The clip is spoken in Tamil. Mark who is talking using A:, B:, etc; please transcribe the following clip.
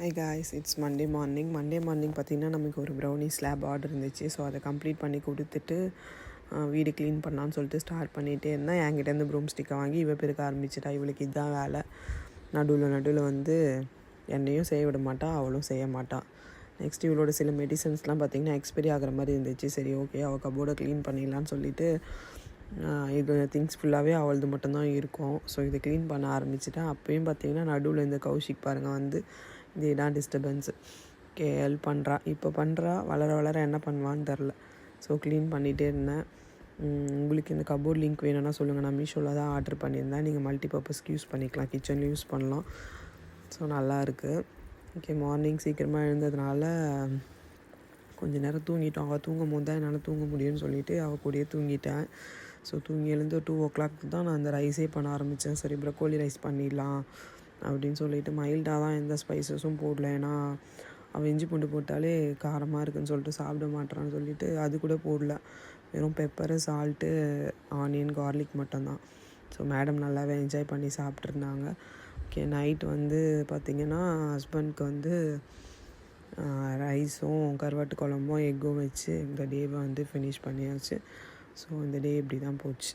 A: High guys, it's Monday morning பார்த்திங்கன்னா நமக்கு ஒரு ப்ரௌனி ஸ்லாப் ஆர்டர் இருந்துச்சு. ஸோ அதை கம்ப்ளீட் பண்ணி கொடுத்துட்டு வீடு க்ளீன் பண்ணலான்னு சொல்லிட்டு ஸ்டார்ட் பண்ணிகிட்டே இருந்தேன். என்கிட்டேருந்து ப்ரூம் ஸ்டிக்கை வாங்கி இவ பெருக்க ஆரம்பிச்சிட்டா. இவளுக்கு இதுதான் வேலை. நடுவில் வந்து என்னையும் செய்ய விட மாட்டா, அவளும் செய்ய மாட்டாள். நெக்ஸ்ட் இவளோட சில மெடிசன்ஸ்லாம் பார்த்திங்கன்னா எக்ஸ்பைரி ஆகிற மாதிரி இருந்துச்சு. சரி, ஓகே, அவள் கபோர்டை க்ளீன் பண்ணிடலான்னு சொல்லிவிட்டு இது திங்ஸ் ஃபுல்லாகவே அவளது மட்டும்தான் இருக்கும். ஸோ இதை க்ளீன் பண்ண ஆரம்பிச்சிட்டேன். அப்போயும் பார்த்திங்கன்னா நடுவில் இந்த கௌஷிக் பாருங்கள் வந்து இதுதான் டிஸ்டர்பன்ஸு. ஓகே, ஹெல்ப் பண்ணுறா, இப்போ பண்ணுறா. வளர என்ன பண்ணுவான்னு தெரில. ஸோ க்ளீன் பண்ணிகிட்டே இருந்தேன். உங்களுக்கு இந்த கபோர்ட் லிங்க் வேணும்னா சொல்லுங்கள். நான் மீஷோவில் தான் ஆர்டர் பண்ணியிருந்தேன். நீங்கள் மல்டிபர்பஸ்க்கு யூஸ் பண்ணிக்கலாம், கிச்சன்லேயும் யூஸ் பண்ணலாம். ஸோ நல்லா இருக்குது. ஓகே, மார்னிங் சீக்கிரமாக எழுந்ததுனால கொஞ்சம் நேரம் தூங்கிட்டோம். அவள் தூங்கும் போது தான் என்னால் தூங்க முடியும்னு சொல்லிவிட்டு அவள் கூடயே தூங்கிட்டேன். ஸோ தூங்கி எழுந்து 2 o'clock தான் நான் அந்த ரைஸே பண்ண ஆரம்பித்தேன். சரி, ப்ரக்கோலி ரைஸ் பண்ணிடலாம் அப்படின்னு சொல்லிட்டு மைல்டாக தான், எந்த ஸ்பைசஸும் போடல. ஏன்னா அவள் இஞ்சி பூண்டு போட்டாலே காரமாக இருக்குதுன்னு சொல்லிட்டு சாப்பிட மாட்டேறான்னு சொல்லிட்டு அது கூட போடல. வெறும் பெப்பரு, சால்ட்டு, ஆனியன், கார்லிக் மட்டும்தான். ஸோ மேடம் நல்லாவே என்ஜாய் பண்ணி சாப்பிட்ருந்தாங்க. ஓகே, நைட் வந்து பார்த்திங்கன்னா ஹஸ்பண்ட்க்கு வந்து ரைஸும் கருவாட்டு குழம்பும் எக்கும் வச்சு இந்த டேவை வந்து ஃபினிஷ் பண்ணியாச்சு. ஸோ இந்த டே இப்படி தான் போச்சு.